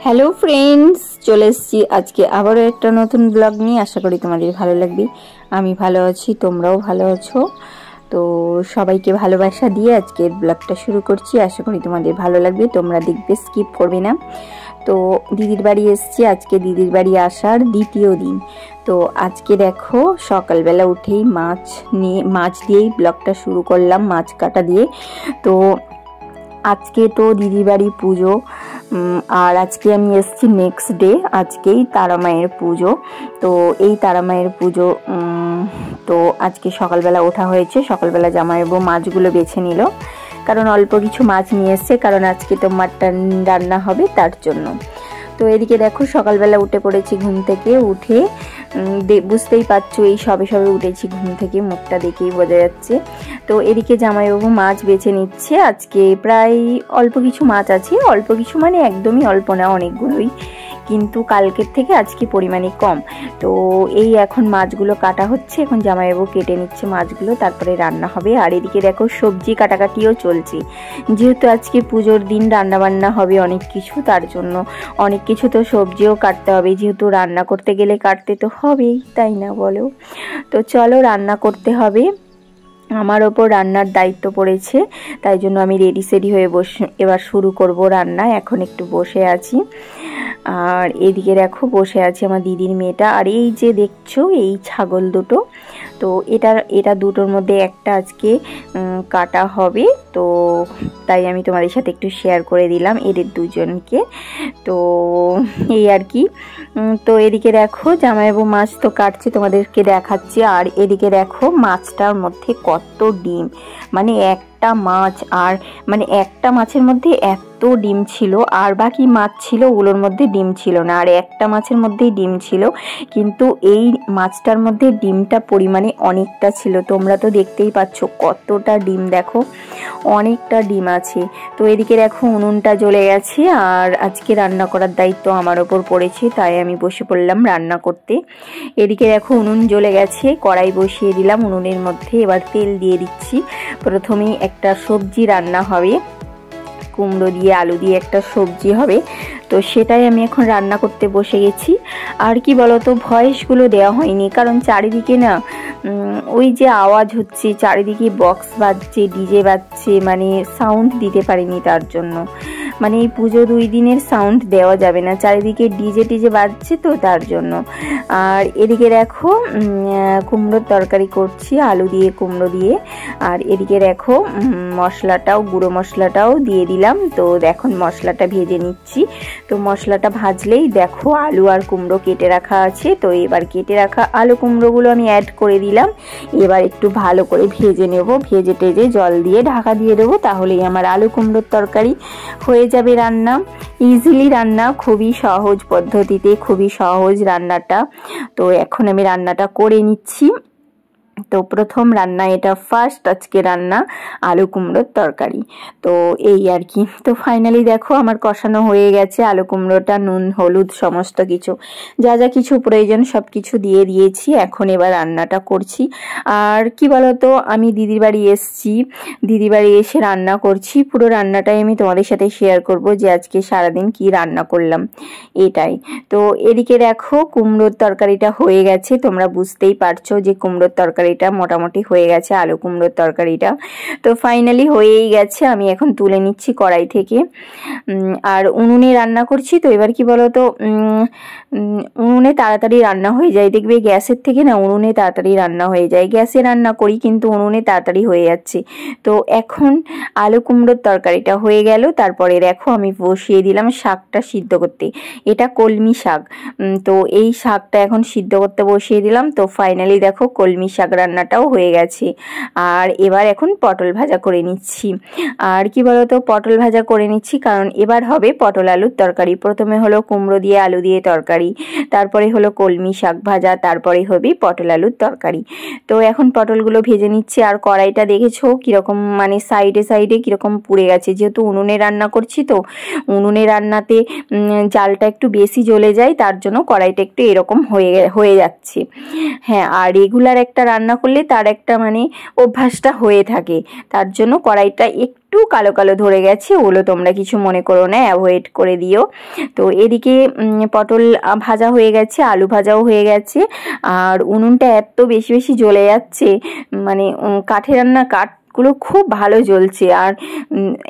Hello friends, চলে এসেছি আজকে আবারও একটা নতুন ব্লগ নিয়ে। আশা করি তোমাদের ভালো লাগবে। আমি ভালো আছি, তোমরাও ভালো আছো। তো সবাইকে ভালোবাসা দিয়ে আজকের ব্লগটা শুরু করছি। আশা করি তোমাদের ভালো লাগবে, তোমরা দেখবে, স্কিপ করবে না। তো দিদির বাড়ি এসেছি, আজকে দিদির বাড়ি আসার দ্বিতীয় দিন। তো আজকে দেখো সকালবেলা উঠেই মাছ দিয়েই ব্লগটা শুরু করলাম, মাছ কাটা দিয়ে। তো আজকে তো দিদির বাড়ি পুজো, আর আজকে আমি এসেছি নেক্সট ডে, আজকেই তারা মায়ের পুজো। তো এই তারা মায়ের পুজো, তো আজকে সকালবেলা ওঠা হয়েছে। সকালবেলা জামাইবাবু মাছগুলো বেছে নিল, কারণ অল্প কিছু মাছ নিয়ে এসছে, কারণ আজকে তো মাটন রান্না হবে তার জন্য। তো এদিকে দেখো সকালবেলা উঠে পড়েছি, ঘুম থেকে উঠে বুঝতেই পারছো এই সবে সবে উঠেছি ঘুম থেকে, মুখটা দেখেই বোঝা যাচ্ছে। তো এদিকে জামাইবাবু মাছ বেছে নিচ্ছে। আজকে প্রায় অল্প কিছু মাছ আছে, অল্প কিছু মানে একদমই অল্প না, অনেকগুলোই, কিন্তু কালকের থেকে আজকে পরিমাণে কম। তো এই এখন মাছগুলো কাটা হচ্ছে, এখন জামাইবাবু কেটে নিচ্ছে মাছগুলো, তারপরে রান্না হবে। আর এদিকে দেখো সবজি কাটাকাটিও চলছে, যেহেতু আজকে পুজোর দিন রান্না বান্না হবে অনেক কিছু, তার জন্য অনেক কিছু তো সবজিও কাটতে হবে, যেহেতু রান্না করতে গেলে কাটতে তো হবেই, তাই না বলো? তো চলো রান্না করতে হবে, আমার ওপর রান্নার দায়িত্ব পড়েছে, তাই জন্য আমি রেডি সেডি হয়ে এবার শুরু করব রান্না। এখন একটু বসে আছি, আর এদিকে দেখো বসে আছে আমার দিদির মেয়েটা। আর এই যে দেখছো এই ছাগল দুটো, তো এটা দুটোর মধ্যে একটা আজকে কাটা হবে, তো তাই আমি তোমাদের সাথে একটু শেয়ার করে দিলাম এদের দুজনকে। তো এই আর কি। তো এদিকে দেখো জামাইবাবু মাছ তো কাটছে, তোমাদেরকে দেখাচ্ছি। আর এদিকে দেখো মাছটার মধ্যে কত ডিম, মানে একটা মাছ, আর মানে একটা মাছের মধ্যে এত ডিম ছিল, আর বাকি মাছ ছিল ওগুলোর মধ্যে ডিম ছিল না, আর একটা মাছের মধ্যেই ডিম ছিল, কিন্তু এই মাছটার মধ্যে ডিমটা পরিমাণে অনেকটা ছিল। তোমরা তো দেখতেই পাচ্ছ কতটা ডিম, দেখো অনেকটা ডিম আছে। তো এদিকে দেখো উনুনটা জ্বলে গেছে, আর আজকে রান্না করার দায়িত্ব আমার ওপর পড়েছে, তাই আমি বসে পড়লাম রান্না করতে। এদিকে দেখো উনুন জ্বলে গেছে, কড়াই বসিয়ে দিলাম উনুনের মধ্যে, এবার তেল দিয়ে দিচ্ছি। প্রথমেই একটা সবজি রান্না হবে, কুমড়ো দিয়ে আলু দিয়ে একটা সবজি হবে, তো সেটাই আমি এখন রান্না করতে বসে গেছি। আর কি বলতো, ভয়েসগুলো দেওয়া হয়নি, কারণ চারিদিকে না ওই যে আওয়াজ হচ্ছে, চারিদিকে বক্স বাজছে, ডিজে বাজছে, মানে সাউন্ড দিতে পারিনি, তার জন্য মানে এই পুজো 2 দিনের সাউন্ড দেওয়া যাবে না, চারিদিকে ডিজে টিজে বাজছে, তো তার জন্য। আর এদিকে দেখো কুমড়োর তরকারি করছি, আলু দিয়ে কুমড়ো দিয়ে। আর এদিকে দেখো মশলাটাও, গুঁড়ো মশলাটাও দিয়ে দিলাম। তো এখন মশলাটা ভেজে নিচ্ছি। তো মশলাটা ভাজলেই দেখো আলু আর কুমড়ো কেটে রাখা আছে, তো এবার কেটে রাখা আলু কুমড়োগুলো আমি অ্যাড করে দিলাম। এবার একটু ভালো করে ভেজে নেব, ভেজে টেজে জল দিয়ে ঢাকা দিয়ে দেবো, তাহলেই আমার আলু কুমড়োর তরকারি হয়ে যাবে রান্না। ইজিলি রান্না, খুবই সহজ পদ্ধতিতে, খুবই সহজ রান্নাটা। তো এখন আমি রান্নাটা করে নিচ্ছি। তো প্রথম রান্না এটা, ফার্স্ট আজকে রান্না আলু কুমড়োর তরকারি। তো এই আর কি। তো ফাইনালি দেখো আমার কষানো হয়ে গেছে, আলু কুমড়োটা নুন হলুদ সমস্ত কিছু যা যা কিছু প্রয়োজন সব কিছু দিয়ে দিয়েছি। এখন এবার রান্নাটা করছি। আর কি বলতো, আমি দিদির বাড়ি এসেছি, দিদির বাড়ি এসে রান্না করছি, পুরো রান্নাটাই আমি তোমাদের সাথে শেয়ার করব, যে আজকে সারাদিন কি রান্না করলাম এটাই। তো এদিকে দেখো কুমড়োর তরকারিটা হয়ে গেছে, তোমরা বুঝতেই পারছো যে কুমড়োর তরকারিটা মোটামুটি হয়ে গেছে, আলু কুমড়োর তরকারিটা তো ফাইনালি হয়েই গেছে। আমি এখন তুলে নিচ্ছি কড়াই থেকে। আর উনুনে রান্না করছি, তো এবার কি বলতো, উনুনে তাড়াতাড়ি রান্না হয়ে যায়, দেখবে গ্যাসের থেকে না উনুনে তাড়াতাড়ি রান্না হয়ে যায়। গ্যাসে রান্না করি কিন্তু উনুনে তাড়াতাড়ি হয়ে যাচ্ছে। তো এখন আলু কুমড়োর তরকারিটা হয়ে গেল, তারপরে দেখো আমি বসিয়ে দিলাম শাকটা সিদ্ধ করতে। এটা কলমি শাক, তো এই শাকটা এখন সিদ্ধ করতে বসিয়ে দিলাম। তো ফাইনালি দেখো কলমি শাক রান্নাটাও হয়ে গেছে। আর এবার এখন পটল ভাজা করে নিচ্ছি। আর কি বলতো, পটল ভাজা করে নিচ্ছি কারণ এবার হবে পটল আলুর তরকারি। প্রথমে হলো কুমড়ো দিয়ে আলু দিয়ে তরকারি, তারপরে হলো কলমি শাক ভাজা, তারপরে হবে পটল আলুর তরকারি। তো এখন পটলগুলো ভেজে নিচ্ছি। আর কড়াইটা দেখেছো কিরকম, মানে সাইডে সাইডে কিরকম পুড়ে গেছে, যেহেতু উনুনে রান্না করছি, তো উনুনে রান্নাতে জালটা একটু বেশি জ্বলে যায়, তার জন্য কড়াইটা একটু এরকম হয়ে যাচ্ছে। হ্যাঁ, আর রেগুলার একটা রান্না রান্না করলে তার একটা মানে অভ্যাসটা হয়ে থাকে, তার জন্য কড়াইটা একটু কালো কালো ধরে গেছে, ওগুলো তোমরা কিছু মনে করো না, অ্যাভয়েড করে দিও। তো এদিকে পটল ভাজা হয়ে গেছে, আলু ভাজাও হয়ে গেছে, আর উনুনটা এত বেশি বেশি জ্বলে যাচ্ছে, মানে কাঠে রান্না কাঠগুলো খুব ভালো জ্বলছে, আর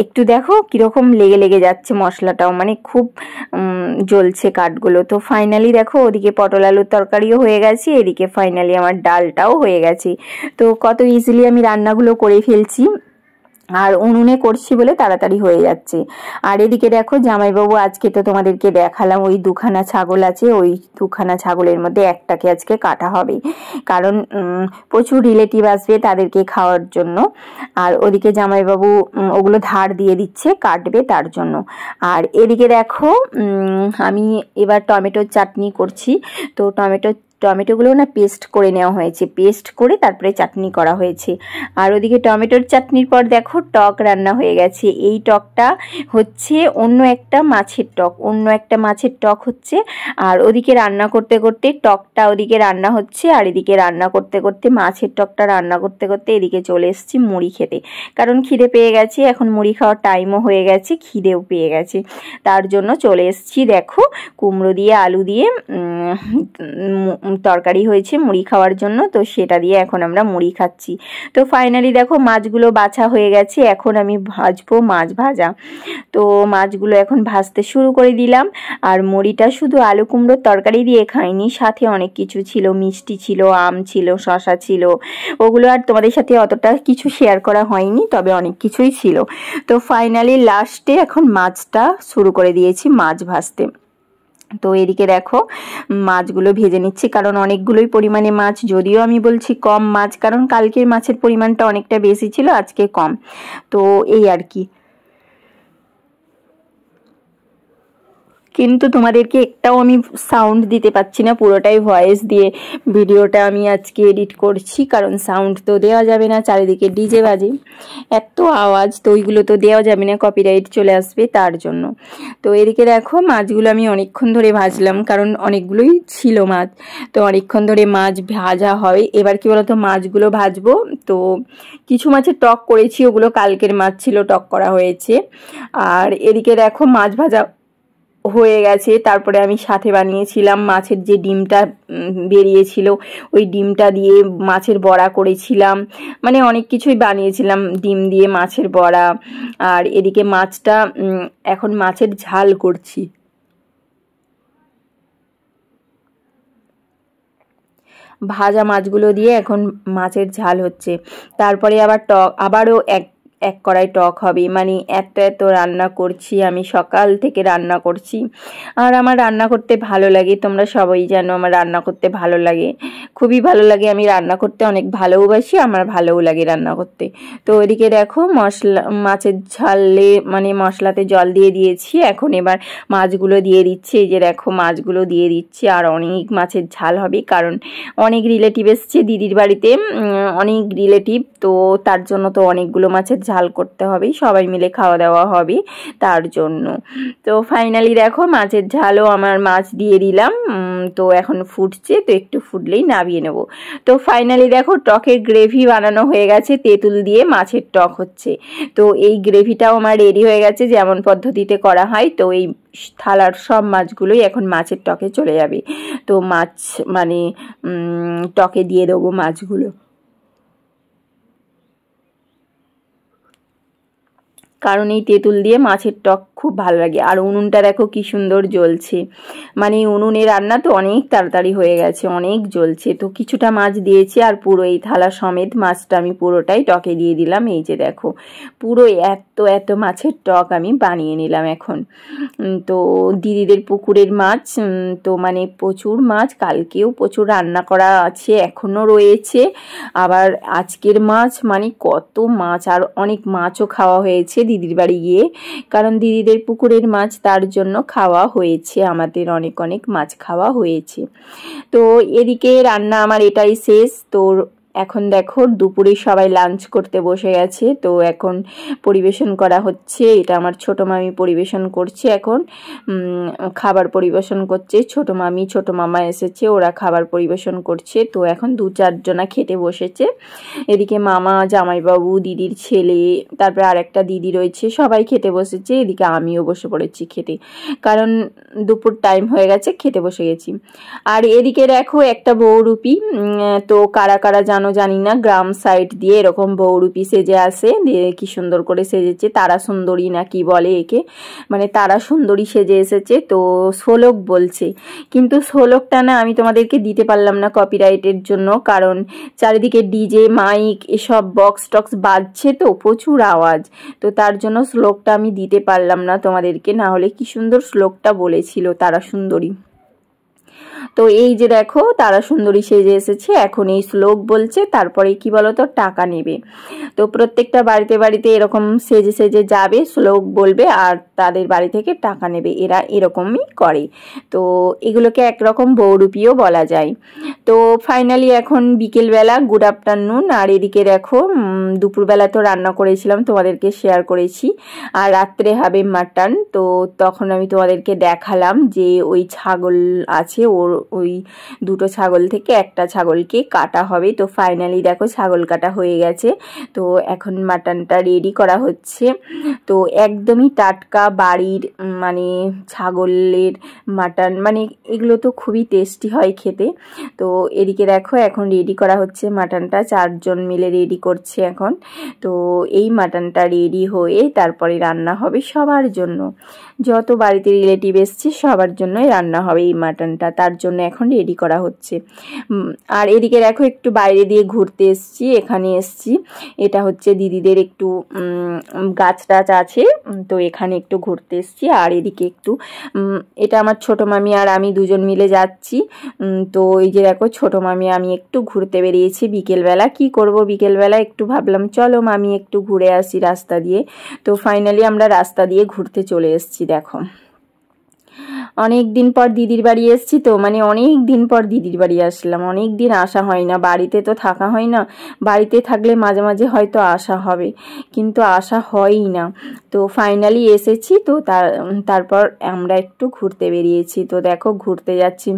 একটু দেখো কিরকম লেগে লেগে যাচ্ছে মশলাটাও, মানে খুব জ্বলছে কাঠগুলো। তো ফাইনালি দেখো ওদিকে পটল আলুর তরকারিও হয়ে গেছে, এদিকে ফাইনালি আমার ডালটাও হয়ে গেছে। তো কত ইজিলি আমি রান্নাগুলো করে ফেলছি, আর উনুনে করছি বলে তাড়াতাড়ি হয়ে যাচ্ছে। আর এদিকে দেখো জামাইবাবু, আজকে তো তোমাদেরকে দেখালাম ওই দুখানা ছাগল আছে, ওই দুখানা ছাগলের মধ্যে একটাকে আজকে কাটা হবে, কারণ প্রচুর রিলেটিভ আসবে তাদেরকে খাওয়ার জন্য। আর ওদিকে জামাইবাবু ওগুলো ধার দিয়ে দিচ্ছে, কাটবে তার জন্য। আর এদিকে দেখো আমি এবার টমেটোর চাটনি করছি। তো টমেটোগুলো না পেস্ট করে নেওয়া হয়েছে, পেস্ট করে তারপরে চাটনি করা হয়েছে। আর ওদিকে টমেটোর চাটনির পর দেখো টক রান্না হয়ে গেছে। এই টকটা হচ্ছে অন্য একটা মাছের টক হচ্ছে। আর ওদিকে রান্না করতে করতে টকটা ওদিকে রান্না হচ্ছে, আর এদিকে রান্না করতে করতে মাছের টকটা রান্না করতে করতে এদিকে চলে এসেছি মুড়ি খেতে, কারণ খিদে পেয়ে গেছে, এখন মুড়ি খাওয়ার টাইমও হয়ে গেছে, খিদেও পেয়ে গেছে, তার জন্য চলে এসেছি। দেখো কুমড়ো দিয়ে আলু দিয়ে তরকারি হয়েছে মুড়ি খাওয়ার জন্য, তো সেটা দিয়ে এখন আমরা মুড়ি খাচ্ছি। তো ফাইনালি দেখো মাছগুলো বাছা হয়ে গেছে, এখন আমি ভাজবো মাছ ভাজা। তো মাছগুলো এখন ভাজতে শুরু করে দিলাম। আর মুড়িটা শুধু আলু কুমড়োর তরকারি দিয়ে খাইনি, সাথে অনেক কিছু ছিল, মিষ্টি ছিল, আম ছিল, শশা ছিল, ওগুলো আর তোমাদের সাথে অতটা কিছু শেয়ার করা হয়নি, তবে অনেক কিছুই ছিল। তো ফাইনালি লাস্টে এখন মাছটা শুরু করে দিয়েছি মাছ ভাজতে। তো এদিকে দেখো মাছগুলো ভেজে নিচ্ছি, কারণ অনেকগুলোই পরিমাণে মাছ, যদিও আমি বলছি কম মাছ, কারণ কালকের মাছের পরিমাণটা অনেকটা বেশি ছিল, আজকে কম। তো এই আর কি। কিন্তু তোমাদেরকে একটাও আমি সাউন্ড দিতে পাচ্ছি না, পুরোটাই ভয়েস দিয়ে ভিডিওটা আমি আজকে এডিট করছি, কারণ সাউন্ড তো দেওয়া যাবে না, চারিদিকে ডিজে বাজে, এত আওয়াজ, তো ওইগুলো তো দেওয়া যাবে না, কপিরাইট চলে আসবে, তার জন্য। তো এদিকে দেখো মাছগুলো আমি অনেকক্ষণ ধরে ভাজলাম, কারণ অনেকগুলোই ছিল মাছ, তো অনেকক্ষণ ধরে মাছ ভাজা হয়। এবার কি বলতো, মাছগুলো ভাজবো। তো কিছু মাছের টক করেছি, ওগুলো কালকের মাছ ছিল, টক করা হয়েছে। আর এদিকে দেখো মাছ ভাজা হয়ে গেছে, তারপরে আমি সাথে বানিয়েছিলাম মাছের যে ডিমটা বেরিয়েছিল, ওই ডিমটা দিয়ে মাছের বড়া করেছিলাম, মানে অনেক কিছুই বানিয়েছিলাম ডিম দিয়ে মাছের বড়া। আর এদিকে মাছটা এখন মাছের ঝাল করছি, ভাজা মাছগুলো দিয়ে এখন মাছের ঝাল হচ্ছে। তারপরে আবার টক, আবারও এক কড়াই টক হবে, মানে এত রান্না করছি, আমি সকাল থেকে রান্না করছি। আর আমার রান্না করতে ভালো লাগে, তোমরা সবাই জানো আমার রান্না করতে ভালো লাগে, খুবই ভালো লাগে, আমি রান্না করতে অনেক ভালোবাসি, আমার ভালোও লাগে রান্না করতে। তো ওইদিকে দেখো মাছের ঝালে মানে মশলাতে জল দিয়ে দিয়েছি, এখন এবার মাছগুলো দিয়ে দিচ্ছি, এই যে দেখো মাছগুলো দিয়ে দিচ্ছি। আর অনেক মাছের ঝাল হবে, কারণ অনেক রিলেটিভ এসছে দিদির বাড়িতে, অনেক রিলেটিভ, তো তার জন্য তো অনেকগুলো মাছের ঝাল করতে হবে, সবাই মিলে খাওয়া দাওয়া হবে, তার জন্য। তো ফাইনালি দেখো মাছের ঝালও আমার মাছ দিয়ে দিলাম, তো এখন ফুটছে, তো একটু ফুটলেই নামিয়ে নেব। তো ফাইনালি দেখো টকের গ্রেভি বানানো হয়ে গেছে, তেঁতুল দিয়ে মাছের টক হচ্ছে। তো এই গ্রেভিটাও আমার রেডি হয়ে গেছে, যেমন পদ্ধতিতে করা হয়। তো এই থালার সব মাছগুলোই এখন মাছের টকে চলে যাবে। তো মাছ মানে টকে দিয়ে দেবো মাছগুলো, কারণ এই তেঁতুল দিয়ে মাছের টক খুব ভালো লাগে। আর উনুনটা দেখো কি সুন্দর জ্বলছে, মানে উনুনে রান্না তো অনেক তাড়াতাড়ি হয়ে গেছে, অনেক জ্বলছে। তো কিছুটা মাছ দিয়েছি, আর পুরো এই থালা সমেত মাছটা আমি পুরোটাই টকে দিয়ে দিলাম। এই যে দেখো পুরো এত মাছের টক আমি বানিয়ে নিলাম এখন। তো দিদিদের পুকুরের মাছ, তো মানে প্রচুর মাছ, কালকেও প্রচুর রান্না করা আছে, এখনও রয়েছে। আবার আজকের মাছ মানে কত মাছ, আর অনেক মাছও খাওয়া হয়েছে দিদির বাড়ি গিয়ে, কারণ দিদিদের পুকুরের মাছ, তার জন্য খাওয়া হয়েছে, আমাদের অনেক মাছ খাওয়া হয়েছে। তো এদিকে রান্না আমার এটাই শেষ। তো এখন দেখো দুপুরে সবাই লাঞ্চ করতে বসে গেছে, তো এখন পরিবেশন করা হচ্ছে। এটা আমার ছোট মামি পরিবেশন করছে, এখন খাবার পরিবেশন করছে। ছোট মামি ছোট মামা এসেছে, ওরা খাবার পরিবেশন করছে। তো এখন 2-4 জনা খেতে বসেছে। এদিকে মামা, জামাইবাবু, দিদির ছেলে, তারপরে আরেকটা দিদি রয়েছে, সবাই খেতে বসেছে। এদিকে আমিও বসে পড়েছি খেতে, কারণ দুপুর টাইম হয়ে গেছে, খেতে বসে গেছি। আর এদিকে দেখো একটা বহুরূপী, তো কারা কারা জানো জানি না, গ্রাম সাইড দিয়ে এরকম বহুরূপী সেজে আসে, কি সুন্দর করে সেজেছে। তারা সুন্দরী না কি বলে একে, মানে তারা সুন্দরী সেজে এসেছে। তো শ্লোক বলছে, কিন্তু শ্লোকটা না আমি তোমাদেরকে দিতে পারলাম না কপিরাইটের জন্য, কারণ চারিদিকে ডিজে মাইক এসব বক্স টক্স বাজছে, তো প্রচুর আওয়াজ, তো তার জন্য শ্লোকটা আমি দিতে পারলাম না তোমাদেরকে। না হলে কি সুন্দর শ্লোকটা বলেছিল তারা সুন্দরী। তো এই যে দেখো তারা সুন্দরী সেজে এসেছে, এখন এই শ্লোক বলছে, তারপরে কি বলতো টাকা নেবে। তো প্রত্যেকটা বাড়িতে বাড়িতে এরকম সেজে সেজে যাবে, শ্লোক বলবে আর তাদের বাড়ি থেকে টাকা নেবে, এরা এরকমই করে। তো এগুলোকে একরকম বহুরূপীও বলা যায়। তো ফাইনালি এখন বিকেলবেলা, গুড আফটারনুন। আর এদিকে দেখো দুপুরবেলা তো রান্না করেছিলাম, তোমাদেরকে শেয়ার করেছি, আর রাত্রে হবে মাটন। তো তখন আমি তোমাদেরকে দেখালাম যে ওই ছাগল আছে, ওর ওই 2টো ছাগল থেকে একটা ছাগলকে কাটা হবে। তো ফাইনালি দেখো ছাগল কাটা হয়ে গেছে, তো এখন মাটনটা রেডি করা হচ্ছে। তো একদমই টাটকা বাড়ির মানে ছাগলের মাটন, মানে এগুলো তো খুবই টেস্টি হয় খেতে। তো এদিকে দেখো এখন রেডি করা হচ্ছে মাটনটা, 4 জন মিলে রেডি করছে এখন। তো এই মাটনটা রেডি হয়ে তারপরে রান্না হবে সবার জন্য, যত বাড়িতে রিলেটিভ এসছে সবার জন্যই রান্না হবে এই মাটনটা, তার জন্য এখন রেডি করা হচ্ছে। আর এদিকে দেখো একটু বাইরে দিয়ে ঘুরতে এসছি, এখানে এসছি, এটা হচ্ছে দিদিদের একটু গাছ টাছ আছে, তো এখানে একটু ঘুরতে এসছি। আর এদিকে একটু এটা আমার ছোট মামি আর আমি 2 জন মিলে যাচ্ছি। তো এই যে দেখো ছোট মামি আমি একটু ঘুরতে বেরিয়েছি বিকেলবেলা। কি করব বিকেলবেলা, একটু ভাবলাম চলো মামি একটু ঘুরে আসি রাস্তা দিয়ে। তো ফাইনালি আমরা রাস্তা দিয়ে ঘুরতে চলে এসেছি। দেখো অনেক দিন পর দিদির বাড়ি এসেছি, তো মানে অনেক দিন পর দিদির বাড়ি আসলাম, অনেক দিন আসা হয় না, বাড়িতে তো থাকা হয় না, বাড়িতে থাকলে মাঝে মাঝে হয়তো আসা হবে, কিন্তু আসা হয়ই না। তো ফাইনালি এসেছি, তো তারপর আমরা একটু ঘুরতে বেরিয়েছি। তো দেখো ঘুরতে যাচ্ছি,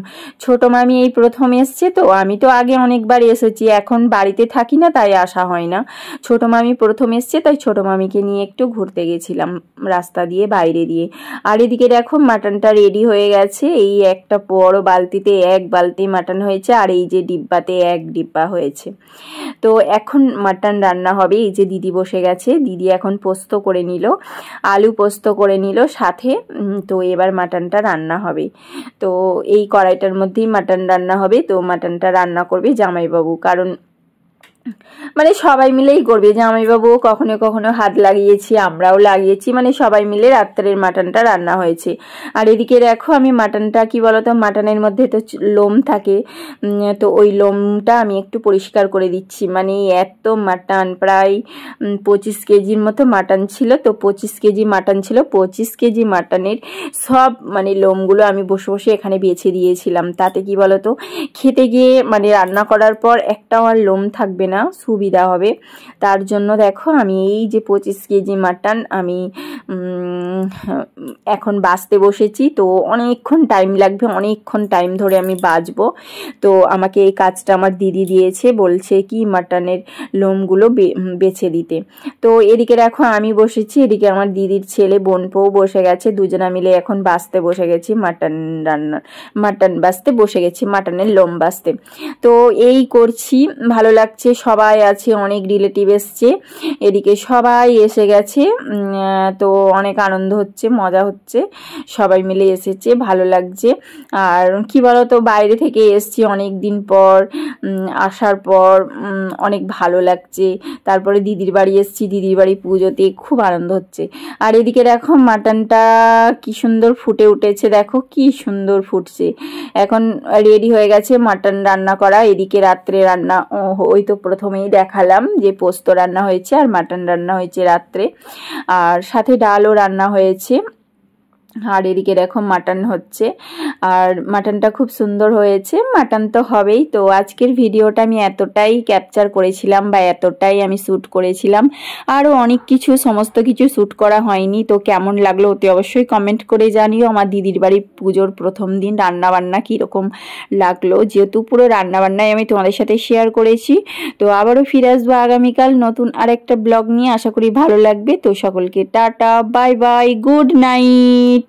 ছোট মামি এই প্রথম এসছে, তো আমি তো আগে অনেকবার এসেছি, এখন বাড়িতে থাকি না তাই আসা হয় না। ছোট মামি প্রথম এসছে, তাই ছোট মামিকে নিয়ে একটু ঘুরতে গেছিলাম রাস্তা দিয়ে, বাইরে দিয়ে। আর এদিকে দেখো মাটনটা রেডি হয়ে গেছে, এই একটা বড় বালতিতে 1 বালতি মাটন হয়েছে, আর এই যে ডিব্বাতে 1 ডিব্বা হয়েছে। তো এখন মাটন রান্না হবে। এই যে দিদি বসে গেছে, দিদি এখন পোস্ত করে নিল, আলু পোস্ত করে নিল সাথে। তো এবার মাটনটা রান্না হবে, তো এই কড়াইটার মধ্যেই মাটন রান্না হবে। তো মাটনটা রান্না করবে জামাইবাবু, কারণ মানে সবাই মিলেই করবে, জামাইবাবু কখনো কখনো হাত লাগিয়েছি, আমরাও লাগিয়েছি, মানে সবাই মিলে রাত্রের মাটনটা রান্না হয়েছে। আর এদিকে দেখো আমি মাটনটা কি বলতো, মাটনের মধ্যে তো লোম থাকে, তো ওই লোমটা আমি একটু পরিষ্কার করে দিচ্ছি। মানে এত মাটন, প্রায় 25 কেজির মতো মাটন ছিল, তো 25 কেজি মাটন ছিল, 25 কেজি মাটনের সব মানে লোমগুলো আমি বসে বসে এখানে বেছে দিয়েছিলাম। তাতে কি বলতো, খেতে গিয়ে মানে রান্না করার পর একটাও আর লোম থাকবে না, সুবিধা হবে। তার জন্য দেখো আমি এই যে 25 কেজি মাটন আমি এখন বাছতে বসেছি। তো অনেকক্ষণ টাইম লাগবে, অনেকক্ষণ টাইম ধরে আমি বাছবো। তো আমাকে এই কাজটা আমার দিদি দিয়েছে, বলছে কি মাটনের লোমগুলো বেছে দিতে। তো এদিকে দেখো আমি বসেছি, এদিকে আমার দিদির ছেলে বোনপোও বসে গেছে, দুজনা মিলে এখন বাছতে বসে গেছি, মাটন বাছতে বসে গেছি, মাটনের লোম বাছতে। তো এই করছি, ভালো লাগছে, সবাই আছে, অনেক রিলেটিভ এসছে, এদিকে সবাই এসে গেছে। তো অনেক আনন্দ হচ্ছে, মজা হচ্ছে, সবাই মিলে এসেছে, ভালো লাগছে। আর কি বলতো, বাইরে থেকে এসছি অনেক দিন পর, আসার পর অনেক ভালো লাগছে। তারপরে দিদির বাড়ি এসছি, দিদির বাড়ি পুজোতে খুব আনন্দ হচ্ছে। আর এদিকে দেখো মাটনটা কি সুন্দর ফুটে উঠেছে, দেখো কি সুন্দর ফুটছে। এখন রেডি হয়ে গেছে মাটন রান্না করা। এদিকে রাত্রে রান্না, ওই তো প্রথমেই দেখালাম যে পোস্ত রান্না হয়েছে আর মাটন রান্না হয়েছে রাত্রে, আর সাথে ডালও রান্না হয়েছে। আর এদিকে দেখো মাটন হচ্ছে, আর মাটনটা খুব সুন্দর হয়েছে। মাটন তো হবেই। তো আজকের ভিডিওটা আমি এতটাই ক্যাপচার করেছিলাম বা এতটাই আমি শ্যুট করেছিলাম, আরও অনেক কিছু সমস্ত কিছু শ্যুট করা হয়নি। তো কেমন লাগলো অতি অবশ্যই কমেন্ট করে জানিও। আমার দিদির বাড়ি পুজোর প্রথম দিন রান্নাবান্না কীরকম লাগলো, যেহেতু পুরো রান্নাবান্নাই আমি তোমাদের সাথে শেয়ার করেছি। তো আবারও ফিরে আসবো আগামীকাল নতুন আরেকটা ব্লগ নিয়ে, আশা করি ভালো লাগবে। তো সকলকে tata, bye bye, good night.